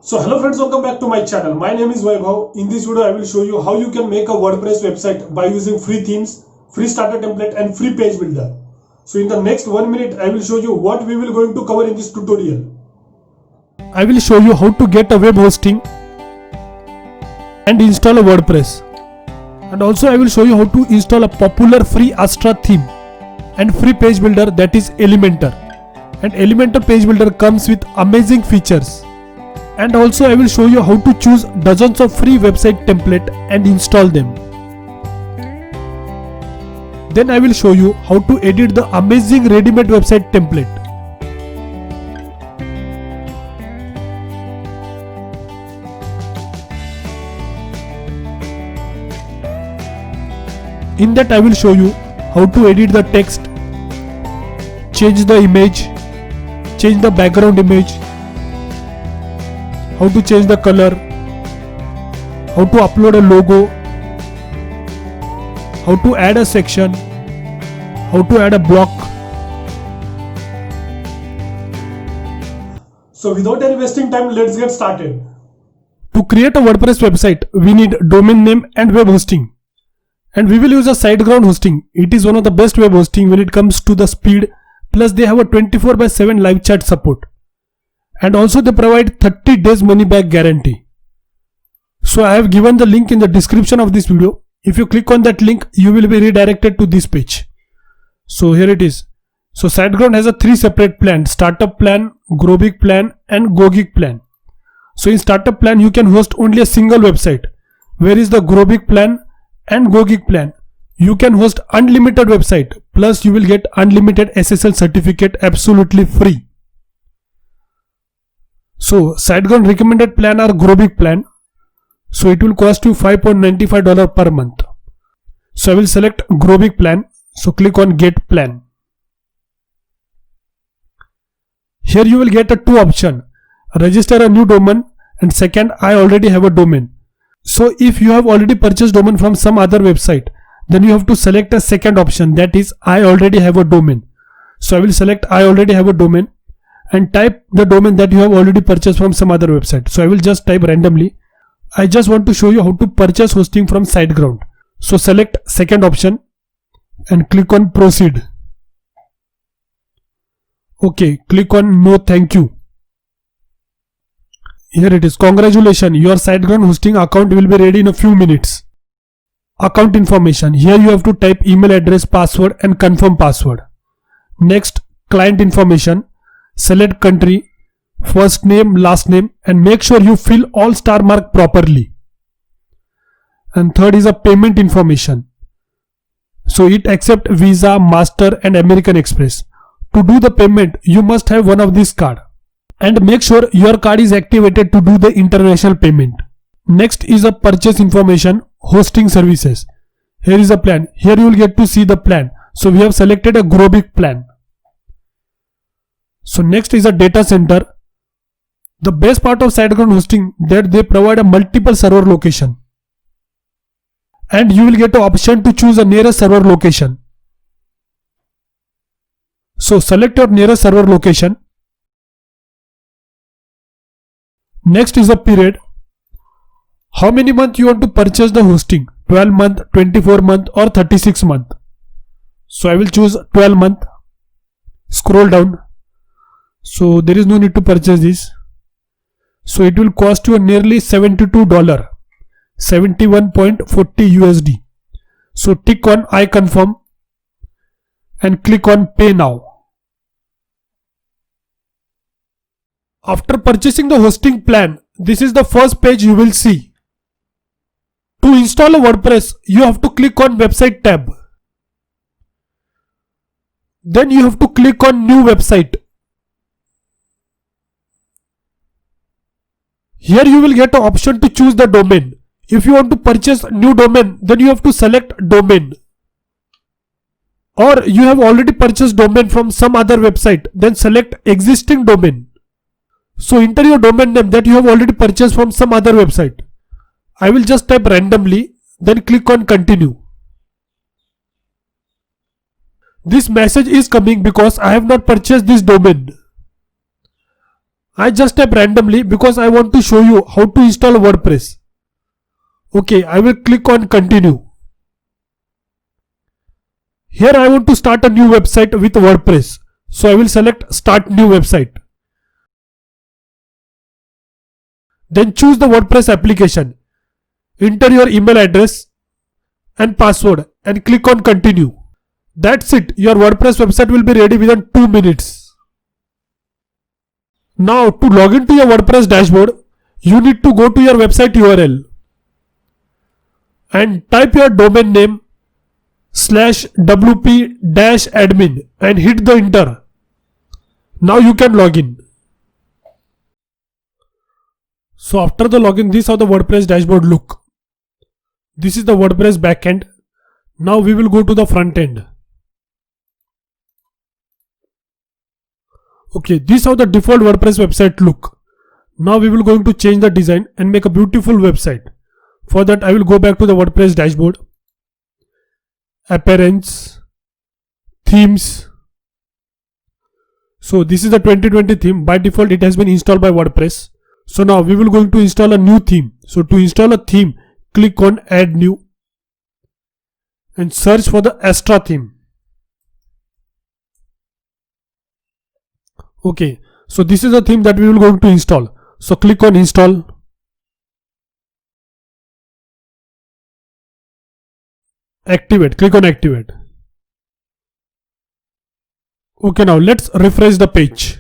So hello friends, welcome back to my channel. My name is Vaibhav. In this video I will show you how you can make a WordPress website by using free themes, free starter template and free page builder. So in the next 1 minute I will show you what we will going to cover in this tutorial. I will show you how to get a web hosting and install a WordPress. And also I will show you how to install a popular free Astra theme and free page builder, that is Elementor. And Elementor page builder comes with amazing features. And also I will show you how to choose dozens of free website template and install them. Then I will show you how to edit the amazing ready-made website template. In that I will show you how to edit the text, change the image, change the background image, how to change the color, how to upload a logo, how to add a section, how to add a block. So without any wasting time, let's get started. To create a WordPress website, we need domain name and web hosting. And we will use a SiteGround hosting. It is one of the best web hosting when it comes to the speed, plus they have a 24/7 live chat support. And also they provide 30 days money back guarantee. So I have given the link in the description of this video. If you click on that link, you will be redirected to this page. So here it is. So SiteGround has a 3 separate plans: startup plan, Grow Big plan and Go Geek plan. So in startup plan you can host only a single website, whereas the Grow Big plan and Go Geek plan you can host unlimited website, plus you will get unlimited SSL certificate absolutely free. So SiteGround recommended plan are Grow Big plan. So it will cost you $5.95 per month. So I will select Grow Big plan. So click on get plan. Here you will get a 2 option: register a new domain and second, I already have a domain. So if you have already purchased domain from some other website, then you have to select a second option, that is I already have a domain. So I will select I already have a domain and type the domain that you have already purchased from some other website. So I will just type randomly. I just want to show you how to purchase hosting from SiteGround. So select second option and click on proceed. Okay, click on no thank you. Here it is. Congratulations, your SiteGround hosting account will be ready in a few minutes. Account information. Here you have to type email address, password and confirm password. Next, client information. Select country, first name, last name and make sure you fill all star mark properly. And third is a payment information. So it accepts Visa, Master and American Express. To do the payment, you must have one of these cards. And make sure your card is activated to do the international payment. Next is a purchase information, hosting services. Here is a plan. Here you will get to see the plan. So we have selected a Grow Big plan. So next is a data center. The best part of SiteGround hosting that they provide a multiple server location. And you will get the option to choose a nearest server location. So select your nearest server location. Next is a period. How many months you want to purchase the hosting? 12 month, 24 month or 36 month. So I will choose 12 month. Scroll down. So there is no need to purchase this. So it will cost you nearly $72, 71.40 USD. So tick on I confirm and click on pay now. After purchasing the hosting plan, this is the first page you will see. To install a WordPress, you have to click on website tab. Then you have to click on new website. Here you will get an option to choose the domain. If you want to purchase new domain, then you have to select domain. Or you have already purchased domain from some other website, then select existing domain. So enter your domain name that you have already purchased from some other website. I will just type randomly, then click on continue. This message is coming because I have not purchased this domain. I just type randomly because I want to show you how to install WordPress. Okay, I will click on continue. Here I want to start a new website with WordPress. So I will select start new website. Then choose the WordPress application. Enter your email address and password and click on continue. That's it. Your WordPress website will be ready within 2 minutes. Now to log into your WordPress dashboard, you need to go to your website URL and type your domain name /wp-admin and hit the enter. Now you can log in. So after the login, this is how the WordPress dashboard look. This is the WordPress backend. Now we will go to the front end. Okay, this is how the default WordPress website look. Now we will going to change the design and make a beautiful website. For that I will go back to the WordPress dashboard. Appearance, themes. So this is the 2020 theme. By default it has been installed by WordPress. So now we will going to install a new theme. So to install a theme, click on add new and search for the Astra theme. Okay, so this is the theme that we will going to install. So click on install. Activate, click on activate. Okay, now let's refresh the page.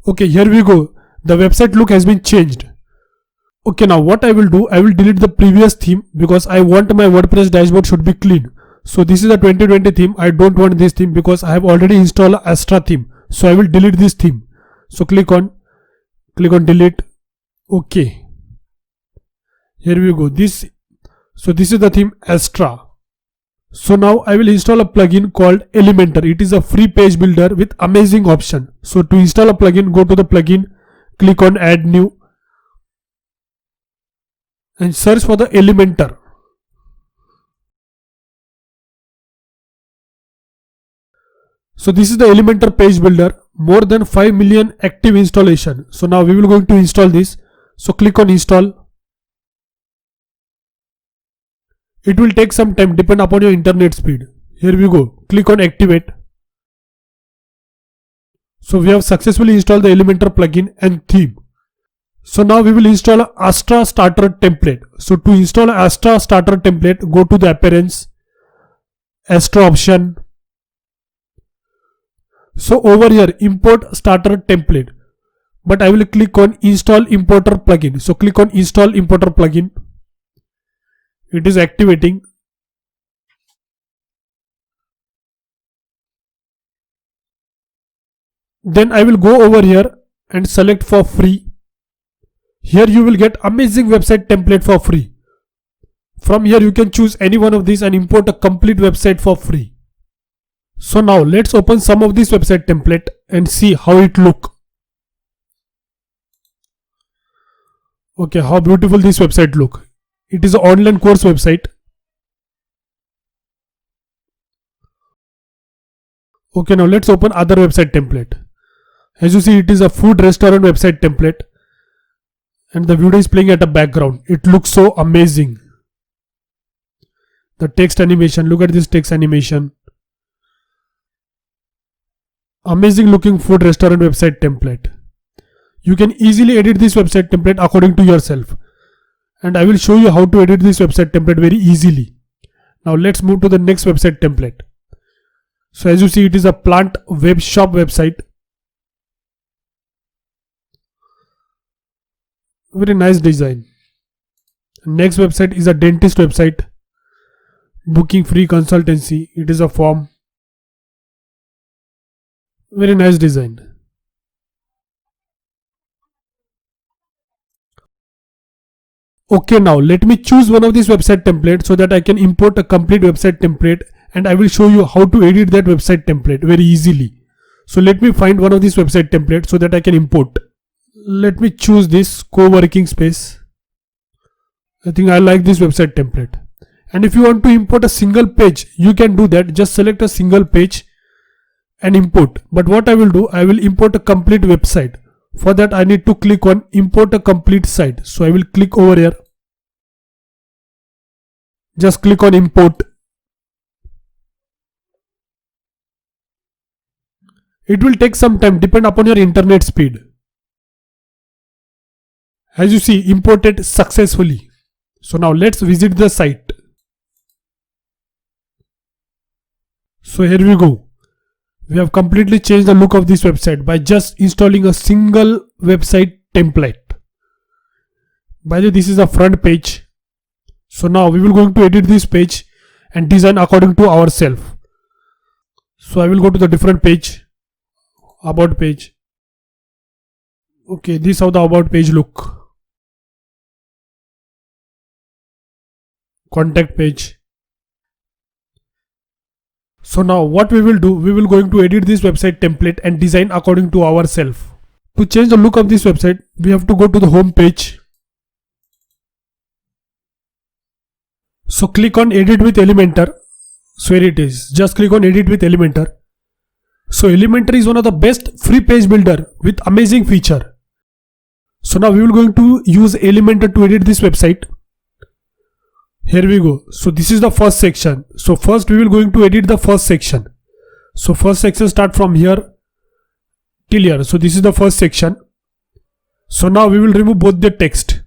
Okay, here we go. The website look has been changed. Okay, now what I will do, I will delete the previous theme because I want my WordPress dashboard should be clean. So this is the 2020 theme. I don't want this theme because I have already installed Astra theme. So I will delete this theme. So click on delete. Okay. Here we go. This is the theme Astra. So now I will install a plugin called Elementor. It is a free page builder with amazing option. So to install a plugin, go to the plugin, click on add new and search for the Elementor. So this is the Elementor page builder, more than 5 million active installation. So now we will going to install this. So click on install. It will take some time, depend upon your internet speed. Here we go. Click on activate. So we have successfully installed the Elementor plugin and theme. So now we will install a Astra starter template. So to install a Astra starter template, go to the appearance, Astra option. So over here, import starter template. But I will click on install importer plugin. So click on install importer plugin. It is activating. Then I will go over here and select for free. Here you will get amazing website template for free. From here you can choose any one of these and import a complete website for free. So now let's open some of this website template and see how it look. Okay, how beautiful this website look. It is an online course website. Okay, now let's open other website template. As you see, it is a food restaurant website template. And the video is playing at the background. It looks so amazing. The text animation, look at this text animation. Amazing looking food restaurant website template. You can easily edit this website template according to yourself. And I will show you how to edit this website template very easily. Now let's move to the next website template. So as you see, it is a plant web shop website. Very nice design. Next website is a dentist website. Booking free consultancy. It is a form. Very nice design. Okay, now let me choose one of these website templates so that I can import a complete website template, and I will show you how to edit that website template very easily. So let me find one of these website templates so that I can import. Let me choose this co-working space. I think I like this website template. And if you want to import a single page, you can do that. Just select a single page and import. But what I will do, I will import a complete website. For that I need to click on import a complete site. So I will click over here. Just click on import. It will take some time, depend upon your internet speed. As you see, imported successfully. So now let's visit the site. So here we go. We have completely changed the look of this website by just installing a single website template. By the way, this is the front page. So now we will going to edit this page and design according to ourselves. So I will go to the different page, about page. Okay, this is how the about page look. Contact page. So now what we will do, we will going to edit this website template and design according to ourselves. To change the look of this website, we have to go to the home page. So click on edit with Elementor. So here it is. Just click on edit with Elementor. So Elementor is one of the best free page builder with amazing feature. So now we will going to use Elementor to edit this website. Here we go. So this is the first section. So first we will going to edit the first section. So first section start from here till here. So this is the first section. So now we will remove both the text.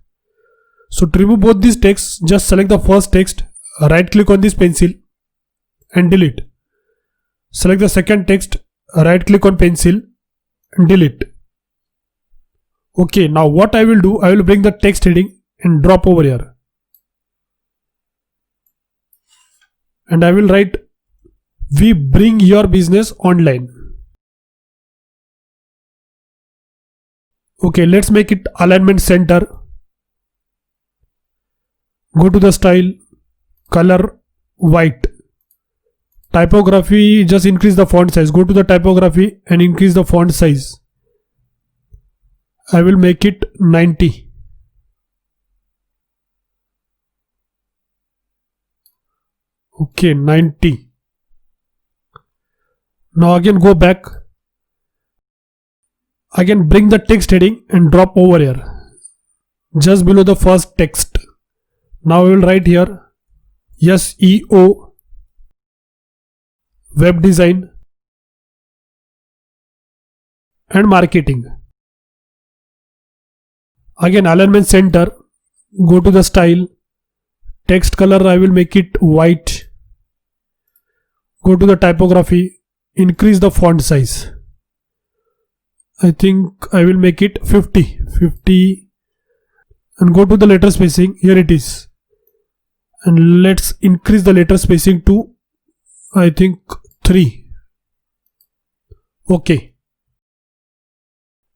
So to remove both these texts, just select the first text, right click on this pencil and delete. Select the second text, right click on pencil and delete. Okay, now what I will do, I will bring the text heading and drop over here. And I will write, we bring your business online. Okay, let's make it alignment center. Go to the style, color, white. Typography, just increase the font size. Go to the typography and increase the font size. I will make it 90. Okay, 90. Now again go back. Again bring the text heading and drop over here. Just below the first text. Now we will write here SEO, web design and marketing. Again alignment center. Go to the style. Text color I will make it white. Go to the typography, increase the font size. I think I will make it 50 and go to the letter spacing. Here it is. And let's increase the letter spacing to I think 3. Okay.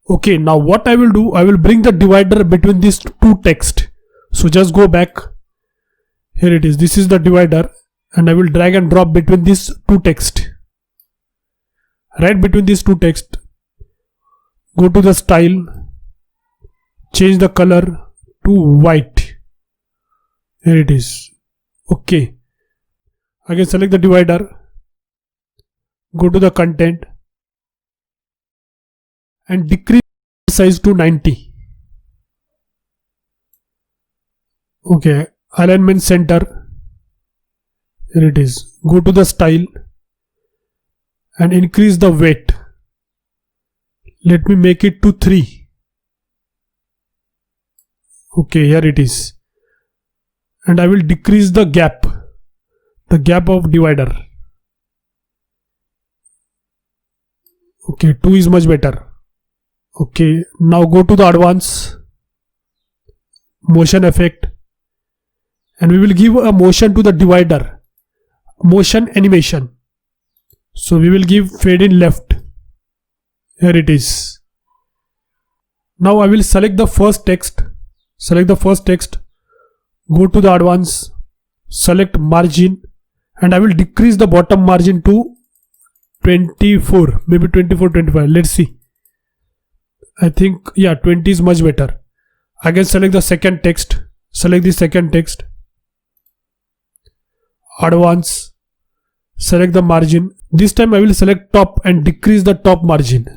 Okay, now what I will do, I will bring the divider between these two text. So just go back. Here it is. This is the divider. And I will drag and drop between these two text. Right between these two text. Go to the style. Change the color to white. Here it is. Okay. Again select the divider. Go to the content. And decrease size to 90. Okay. Alignment center. Here it is. Go to the style and increase the weight. Let me make it to 3. Okay, here it is. And I will decrease the gap of divider. Okay, 2 is much better. Okay, now go to the advanced motion effect and we will give a motion to the divider. Motion animation. So we will give fade in left. Here it is. Now I will select the first text. Select the first text. Go to the advanced. Select margin. And I will decrease the bottom margin to 24. Maybe 24, 25. Let's see. I think, yeah, 20 is much better. Again select the second text. Select the second text. Advanced. select the margin. This time I will select top and decrease the top margin.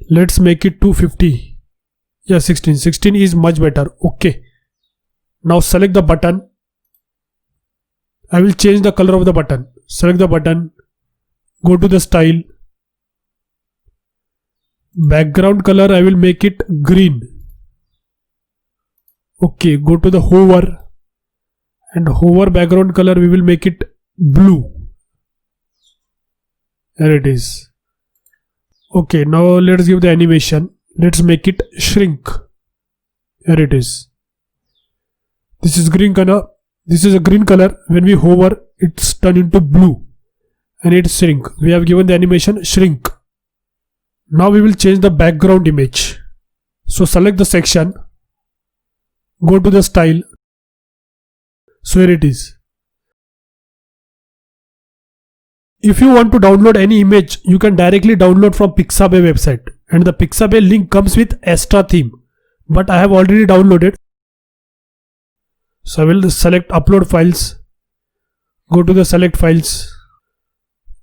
Let's make it 250. Yeah, 16 is much better. Okay, now select the button. I will change the color of the button. Select the button, go to the style, background color I will make it green. Okay, go to the hover, and hover background color we will make it blue. There it is. Okay, now let's give the animation. Let's make it shrink. Here it is. This is green color. This is a green color. When we hover, it's turned into blue and it shrink. We have given the animation shrink. Now we will change the background image. So select the section, go to the style. So here it is. If you want to download any image, you can directly download from Pixabay website, and the Pixabay link comes with extra theme, but I have already downloaded. So I will select upload files, go to the select files.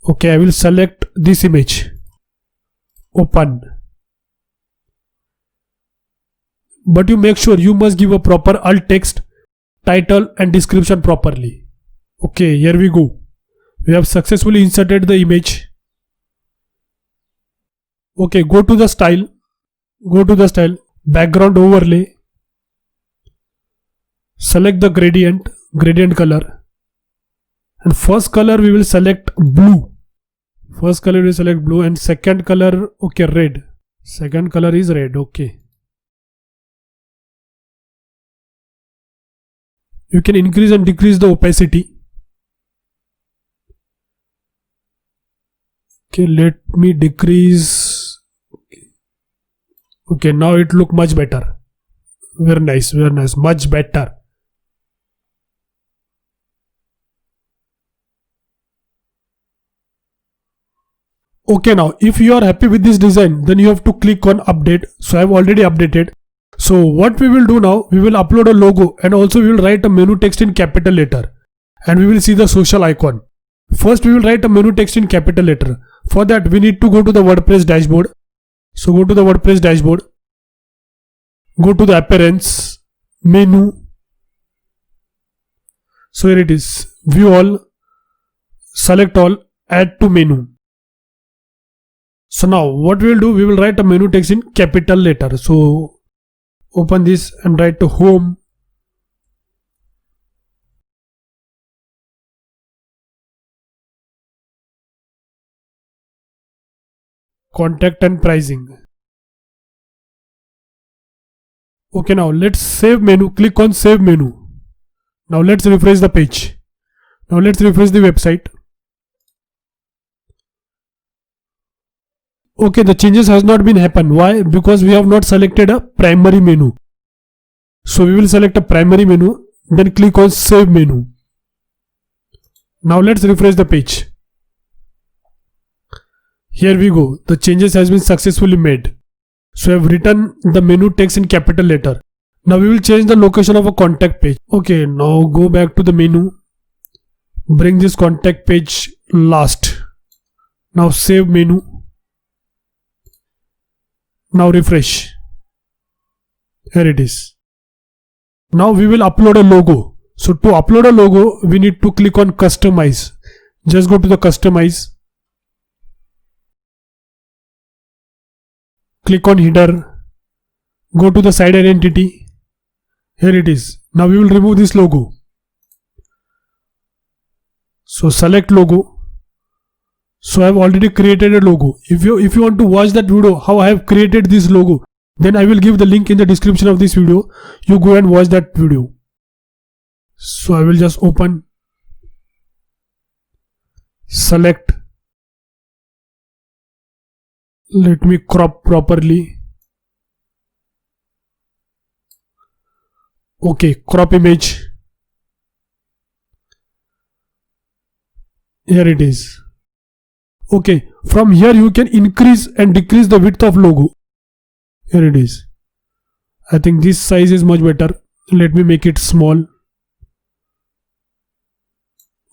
Okay, I will select this image, open. But you make sure you must give a proper alt text, title and description properly. Okay, here we go. We have successfully inserted the image. Okay, go to the style, background overlay, select the gradient color, and first color we will select blue. And second color, okay, red. Second color is red. Okay. You can increase and decrease the opacity. Okay, let me decrease. Okay, now it look much better. Very nice, much better. Okay, now if you are happy with this design, then you have to click on update. So I have already updated. So what we will do now, we will upload a logo and also we will write a menu text in capital letter, and we will see the social icon. First we will write a menu text in capital letter. For that we need to go to the WordPress dashboard. So go to the WordPress dashboard, go to the appearance, menu. So here it is, view all, select all, add to menu. So now what we will do, we will write a menu text in capital letter. So open this and write to home. Contact and pricing. Okay, now let's save menu. Click on save menu. Now let's refresh the page. Now let's refresh the website. Okay, the changes has not been happened. Why? Because we have not selected a primary menu. So we will select a primary menu, then click on save menu. Now let's refresh the page. Here we go. The changes has been successfully made. So I have written the menu text in capital letter. Now we will change the location of a contact page. Okay, now go back to the menu. Bring this contact page last. Now save menu. Now refresh. Here it is. Now we will upload a logo. So to upload a logo, we need to click on customize. Just go to the customize. Click on header. Go to the site identity. Here it is. Now we will remove this logo. So select logo. So I have already created a logo. If you want to watch that video how I have created this logo, then I will give the link in the description of this video. You go and watch that video. So I will just open, select, let me crop properly. Okay, crop image. Here it is. Okay, from here you can increase and decrease the width of logo. Here it is. I think this size is much better. Let me make it small.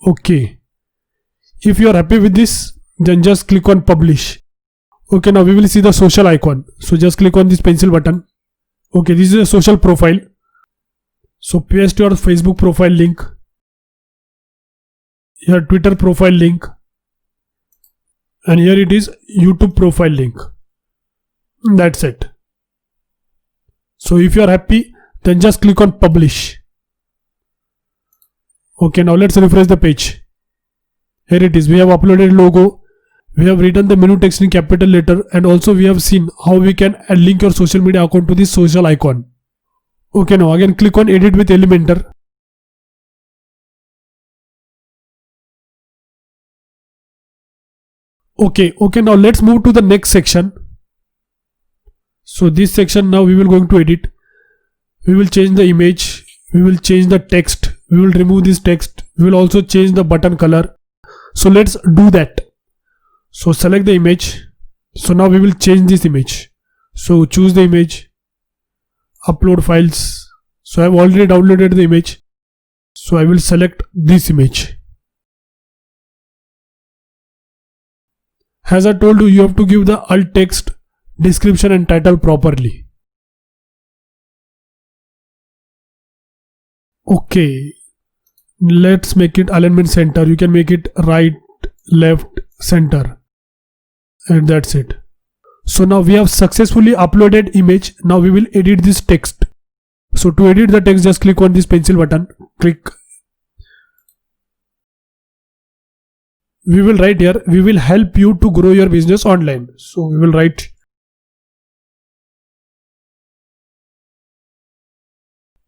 Okay. If you are happy with this, then just click on publish. Okay, now we will see the social icon. So just click on this pencil button. Okay, this is a social profile. So paste your Facebook profile link, your Twitter profile link, and here it is YouTube profile link. That's it. So if you are happy, then just click on publish. Okay, now let's refresh the page. Here it is. We have uploaded logo. We have written the menu text in capital letter, and also we have seen how we can link your social media account to this social icon. Okay, now again click on edit with Elementor. Okay, now let's move to the next section. So this section now we will going to edit. We will change the image. We will change the text. We will remove this text. We will also change the button color. So let's do that. So select the image. So now we will change this image. So choose the image. Upload files. So I have already downloaded the image. So I will select this image. As I told you, you have to give the alt text, description and title properly. Okay, let's make it alignment center. You can make it right, left, center, and that's it. So now we have successfully uploaded image. Now we will edit this text. So to edit the text, just click on this pencil button. Click. We will write here, we will help you to grow your business online. So we will write.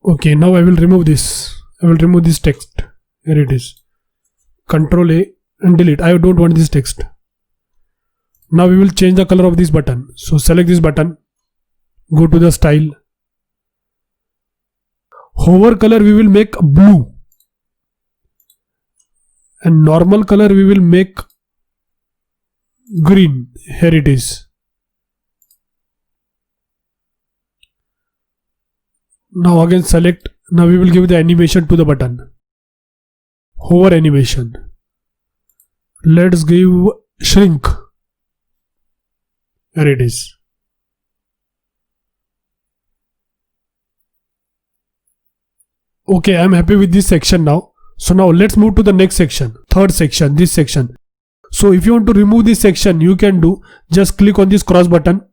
Okay, now I will remove this. I will remove this text. Here it is. Control A and delete. I don't want this text. Now we will change the color of this button. So select this button. Go to the style. Hover color we will make blue. And normal color we will make green. Here it is. Now again select. Now we will give the animation to the button. Hover animation. Let's give shrink. Here it is. Okay, I am happy with this section now. So now let's move to the next section, third section, this section. So if you want to remove this section, you can do, just click on this cross button.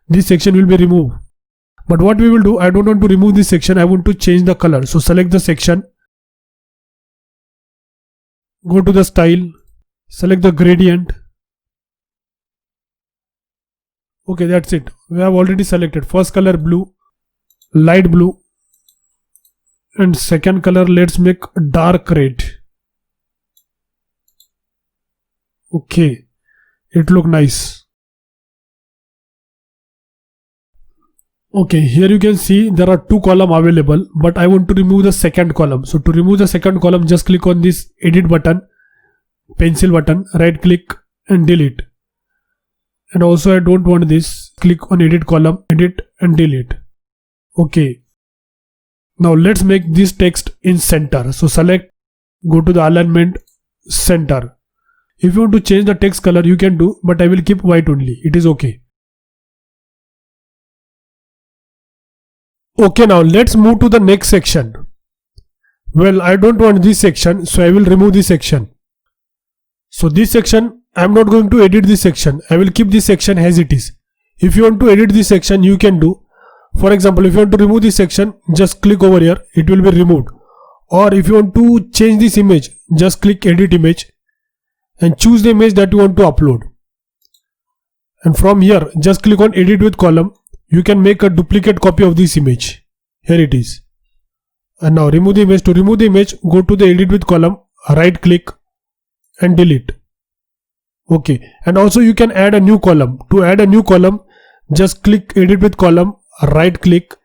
This section will be removed. But what we will do, I don't want to remove this section, I want to change the color. So select the section. Go to the style, select the gradient. Okay, that's it. We have already selected first color blue, light blue. And second color, let's make dark red. Okay, it look nice. Okay, here you can see there are two columns available, but I want to remove the second column. So to remove the second column, just click on this edit button, pencil button, right click and delete. And also I don't want this, click on edit column, edit and delete. Okay. Now let's make this text in center. So select, go to the alignment, center. If you want to change the text color, you can do, but I will keep white only. It is okay. Okay, now let's move to the next section. Well, I don't want this section, so I will remove this section. So this section, I am not going to edit this section. I will keep this section as it is. If you want to edit this section, you can do. For example, if you want to remove this section, just click over here, it will be removed. Or if you want to change this image, just click edit image and choose the image that you want to upload. And from here, just click on edit with column. You can make a duplicate copy of this image. Here it is. And now remove the image. To remove the image, go to the edit with column, right click and delete. Okay. And also you can add a new column. To add a new column, just click edit with column, right click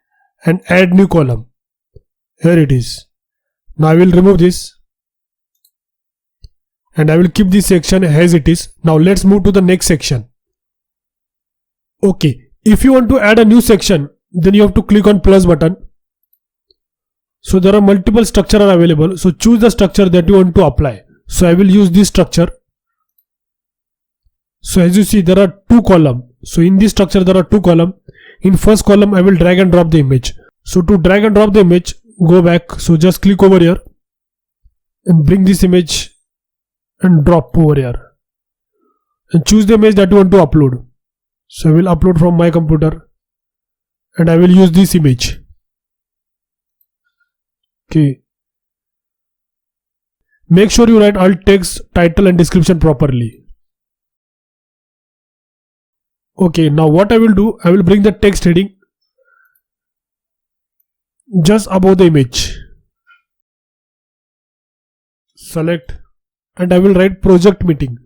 and add new column. Here it is. Now I will remove this and I will keep this section as it is. Now let's move to the next section. Okay, if you want to add a new section, then you have to click on plus button. So there are multiple structures available. So choose the structure that you want to apply. So I will use this structure. So as you see, there are two columns. So in this structure there are two columns. In first column I will drag and drop the image. So to drag and drop the image, go back. So just click over here and bring this image and drop over here. And choose the image that you want to upload. So I will upload from my computer and I will use this image. Okay. Make sure you write alt text, title and description properly. Okay, now what I will do, I will bring the text heading just above the image. Select and I will write project meeting.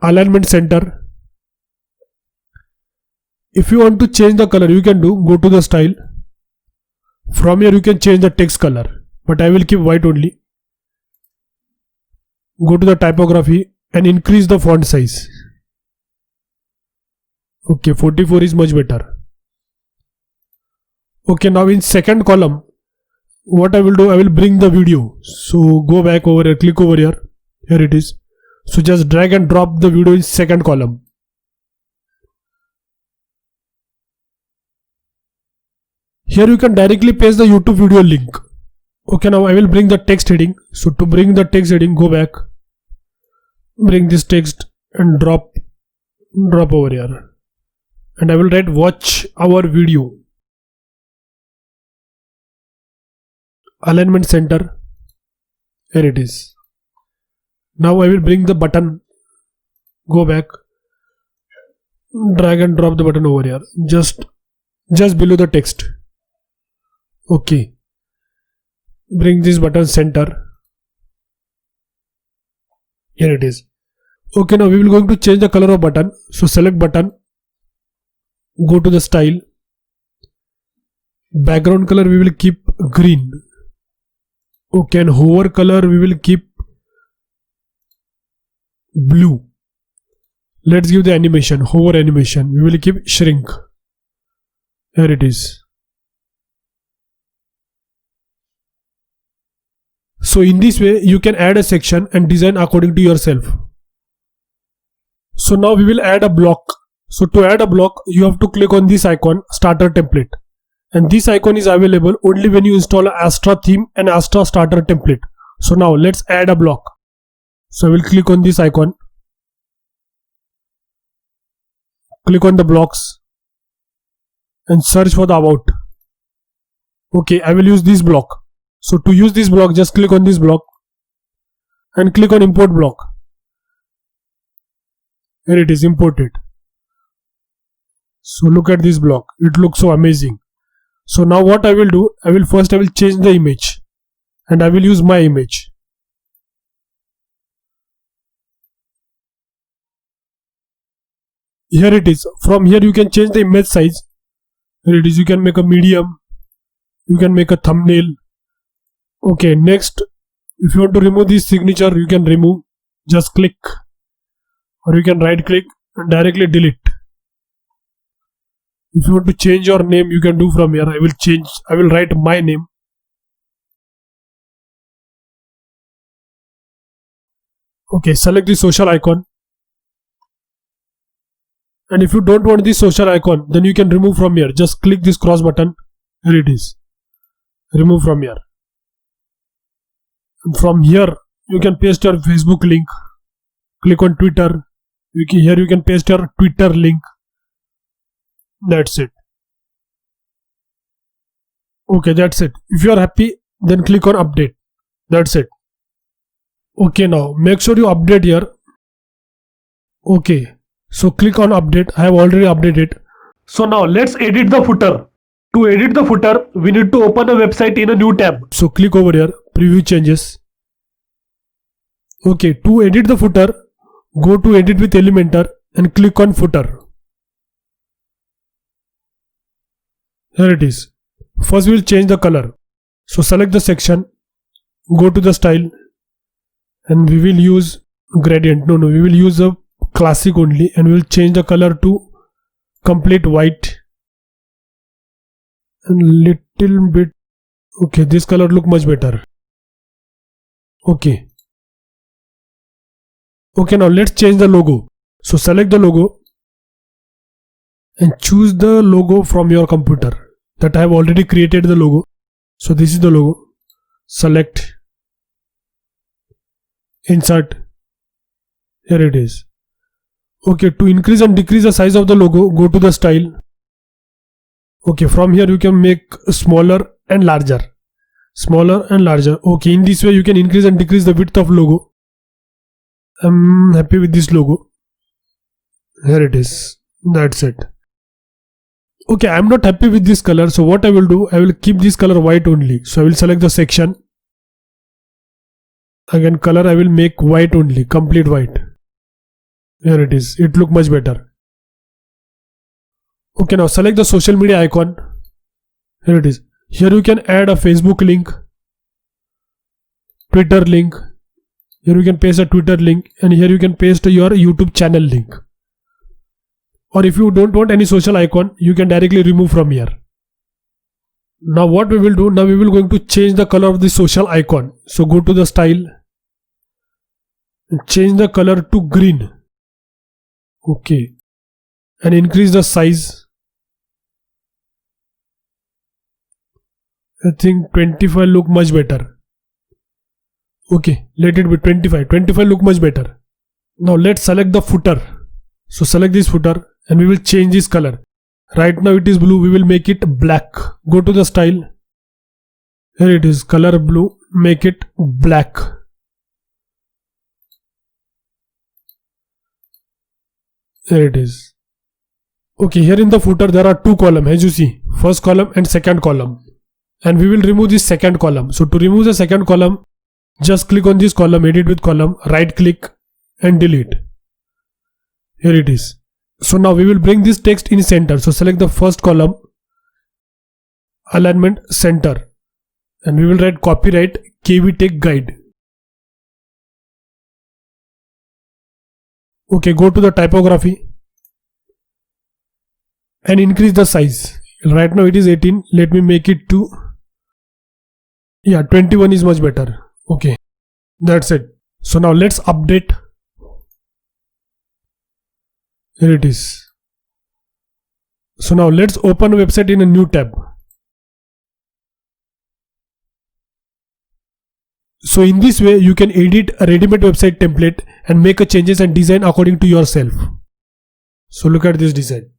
Alignment center. If you want to change the color, you can go to the style. From here you can change the text color, but I will keep white only. Go to the typography and increase the font size. Okay, 44 is much better. Okay, now in second column, what I will do, I will bring the video. So go back over here, click over here. Here it is. So just drag and drop the video in second column. Here you can directly paste the YouTube video link. Okay, now I will bring the text heading. So to bring the text heading, go back. Bring this text and drop over here. And I will write watch our video. Alignment center. Here it is. Now I will bring the button. Go back. Drag and drop the button over here. Just below the text. Okay. Bring this button center. Here it is. Okay, now we will going to change the color of button. So select button. Go to the style. Background color we will keep green. Okay, and hover color we will keep blue. Let's give the animation, hover animation. We will keep shrink. Here it is. So in this way you can add a section and design according to yourself. So now we will add a block. So to add a block, you have to click on this icon, starter template. And this icon is available only when you install Astra theme and Astra starter template. So now let's add a block. So I will click on this icon. Click on the blocks and search for the about. Okay, I will use this block. So to use this block, just click on this block and click on import block. Here it is imported. So look at this block. It looks so amazing. So now what I will do, I will change the image and I will use my image. Here it is. From here you can change the image size. Here it is. You can make a medium. You can make a thumbnail. Okay, next, if you want to remove this signature, you can remove. Just click, or you can right click and directly delete. If you want to change your name, you can do from here. I will write my name. Okay, select the social icon. And if you don't want this social icon, then you can remove from here. Just click this cross button. Here it is. Remove from here. And from here, you can paste your Facebook link. Click on Twitter. Here you can paste your Twitter link. That's it. Okay, that's it. If you are happy, then click on update. That's it. Okay, now make sure you update here. Okay, so click on update. I have already updated. So now let's edit the footer. To edit the footer, we need to open a website in a new tab. So click over here, preview changes. Okay, to edit the footer, go to edit with Elementor and click on footer. Here it is. First we will change the color. So select the section, go to the style and we will use gradient. No, we will use a classic only and we will change the color to complete white and little bit. Okay, this color look much better. Okay. Okay, now let's change the logo. So select the logo and choose the logo from your computer. That I have already created the logo. So this is the logo. Select, insert, here it is. Okay, to increase and decrease the size of the logo, go to the style. Okay, from here you can make smaller and larger. Smaller and larger. Okay, in this way you can increase and decrease the width of logo. I'm happy with this logo. Here it is. That's it. Okay, I'm not happy with this color. So what I will do, I will keep this color white only. So I will select the section. Again, color I will make white only, complete white. Here it is. It look much better. Okay, now select the social media icon. Here it is. Here you can add a Facebook link, Twitter link. Here you can paste a Twitter link, and here you can paste your YouTube channel link. Or if you don't want any social icon, you can directly remove from here. Now what we will do, now we will going to change the color of the social icon. So go to the style and change the color to green. Okay. And increase the size. I think 25 look much better. Okay, let it be 25. 25 look much better. Now let's select the footer. So select this footer and we will change this color. Right now it is blue, we will make it black. Go to the style. Here it is, color blue, make it black. Here it is. Okay, here in the footer there are two columns, as you see, first column and second column. And we will remove this second column. So to remove the second column, just click on this column, edit with column, right click and delete. Here it is. So now we will bring this text in center. So select the first column, alignment center, and we will write copyright KV Tech Guide. Okay, go to the typography and increase the size. Right now it is 18. Let me make it to 21 is much better. Okay, that's it. So now let's update. Here it is. So now let's open a website in a new tab. So in this way you can edit a ready-made website template and make a changes and design according to yourself. So look at this design.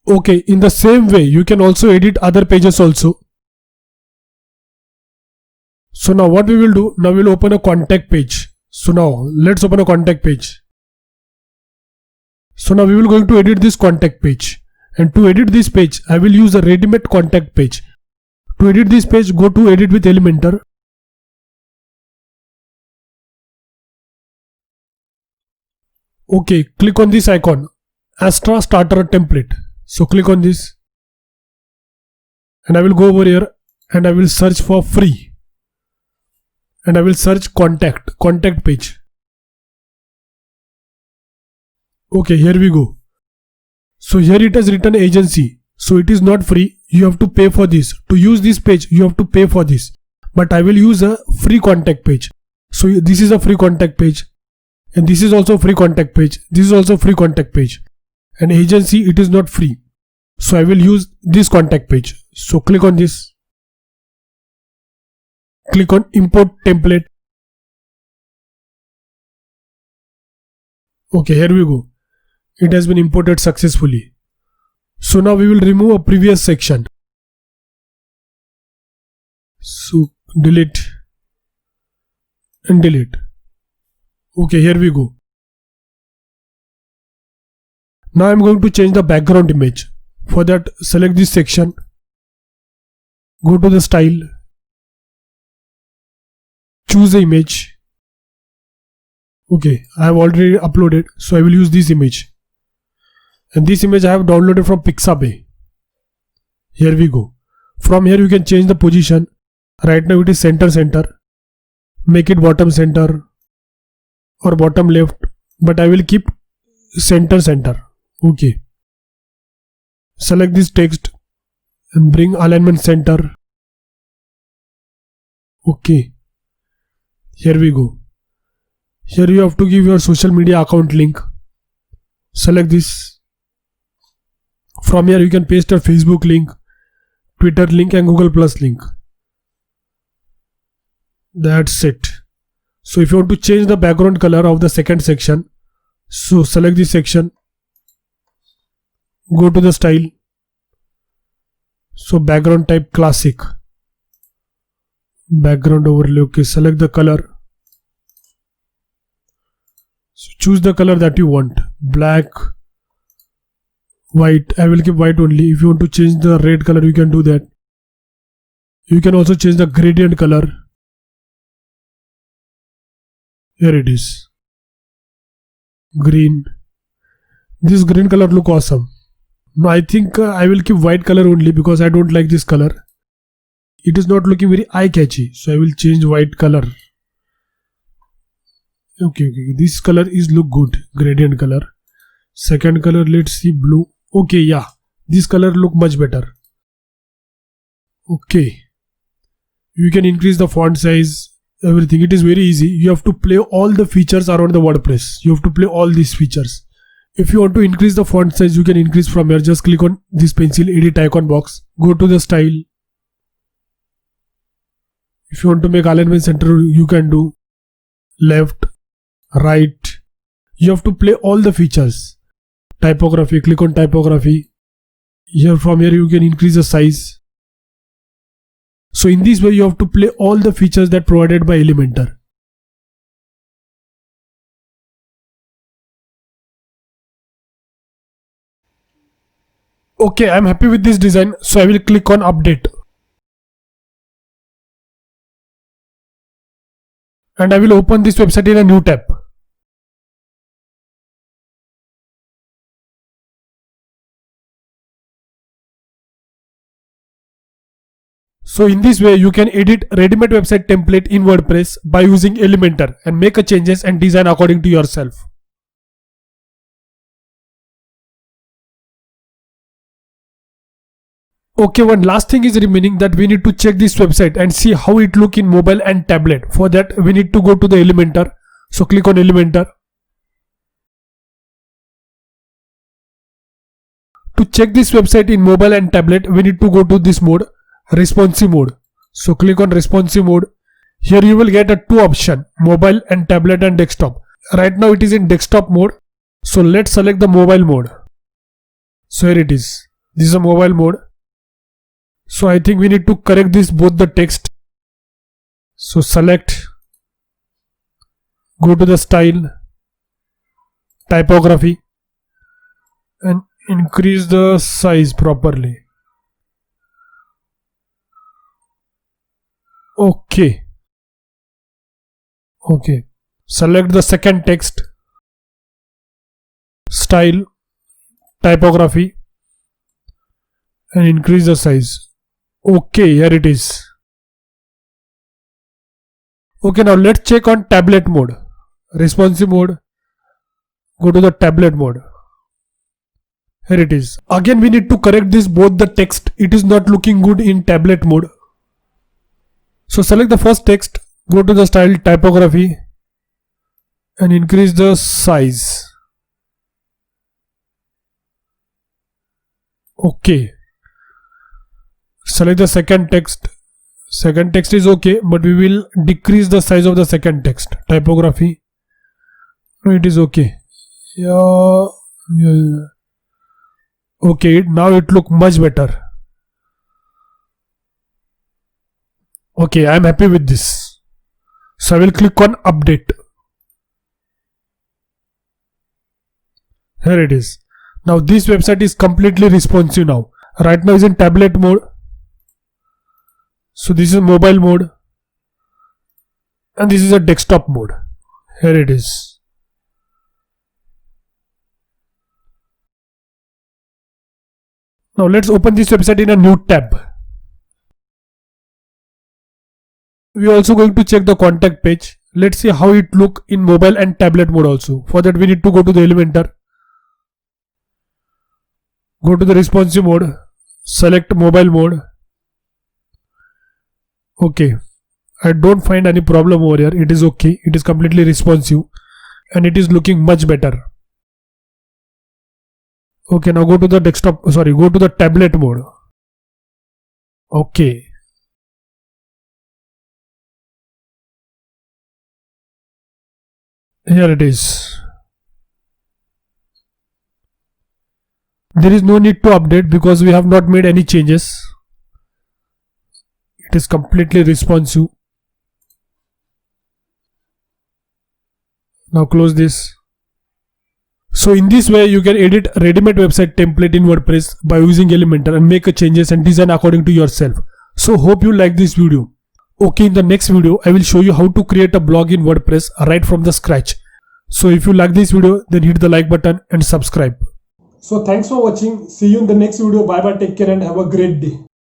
Okay, in the same way you can also edit other pages also. So now what we will do, now we will open a contact page. So now let's open a contact page. So now we will going to edit this contact page. And to edit this page, I will use a ready-made contact page. To edit this page, go to edit with Elementor. Okay, click on this icon, Astra Starter Template. So click on this. And I will go over here and I will search for free. And I will search contact page. Okay, here we go. So here it has written agency. So it is not free. You have to pay for this. To use this page, you have to pay for this. But I will use a free contact page. So this is a free contact page. And this is also free contact page. This is also free contact page. And agency, it is not free. So I will use this contact page. So click on this. Click on import template. Okay, here we go. It has been imported successfully. So now we will remove a previous section. So delete and delete. Okay, here we go. Now I am going to change the background image. For that, select this section. Go to the style. Choose the image. Okay, I have already uploaded, so I will use this image. And this image I have downloaded from Pixabay. Here we go. From here you can change the position. Right now it is center. Make it bottom center or bottom left, but I will keep center. Okay. Select this text and bring alignment center. Okay, here we go. Here you have to give your social media account link. Select this. From here you can paste your Facebook link, Twitter link and Google Plus link. That's it. So if you want to change the background color of the second section, so select this section, go to the style, so background type classic, background overlay. Okay, select the color, so choose the color that you want, black, white. I will keep white only. If you want to change the red color, you can do that. You can also change the gradient color. Here it is, green. This green color look awesome. No, I think I will keep white color only because I don't like this color. It is not looking very eye catchy, so I will change white color. Okay, this color is look good, gradient color. Second color, let's see, blue. Okay, yeah, this color look much better. Okay, you can increase the font size, everything. It is very easy. You have to play all the features around the WordPress. You have to play all these features. If you want to increase the font size, you can increase from here. Just click on this pencil, edit icon box, go to the style. If you want to make alignment center, you can do left, right. You have to play all the features. Typography, click on typography. Here, from here you can increase the size. So in this way you have to play all the features that provided by Elementor. Okay, I'm happy with this design, so I will click on update. And I will open this website in a new tab. So in this way you can edit ready-made website template in WordPress by using Elementor and make a changes and design according to yourself. Okay, one last thing is remaining, that we need to check this website and see how it look in mobile and tablet. For that we need to go to the Elementor. So click on Elementor. To check this website in mobile and tablet, we need to go to this mode, responsive mode. So click on responsive mode. Here you will get a two option, mobile and tablet and desktop. Right now it is in desktop mode. So let's select the mobile mode. So here it is. This is a mobile mode. So I think we need to correct this both the text. So select, go to the style, typography and increase the size properly. Okay. Okay. Select the second text, style, typography and increase the size. Okay, here it is. Okay, now let's check on tablet mode. Responsive mode. Go to the tablet mode. Here it is. Again we need to correct this both the text. It is not looking good in tablet mode. So select the first text, go to the style, typography and increase the size. Okay. Select the second text. Second text is okay, but we will decrease the size of the second text. Typography. No, it is okay. Yeah. Okay, now it look much better. Okay, I am happy with this. So I will click on update. Here it is. Now this website is completely responsive now. Right now is in tablet mode. So this is mobile mode. And this is a desktop mode. Here it is. Now let's open this website in a new tab. We are also going to check the contact page. Let's see how it look in mobile and tablet mode also. For that we need to go to the Elementor. Go to the responsive mode. Select mobile mode. Okay. I don't find any problem over here. It is okay. It is completely responsive and it is looking much better. Okay, now go to the go to the tablet mode. Okay. Here it is. There is no need to update because we have not made any changes. It is completely responsive. Now close this. So in this way you can edit ready-made website template in WordPress by using Elementor and make changes and design according to yourself. So hope you like this video. Okay, in the next video I will show you how to create a blog in WordPress right from the scratch. So if you like this video, then hit the like button and subscribe. So thanks for watching. See you in the next video. Bye bye, take care and have a great day.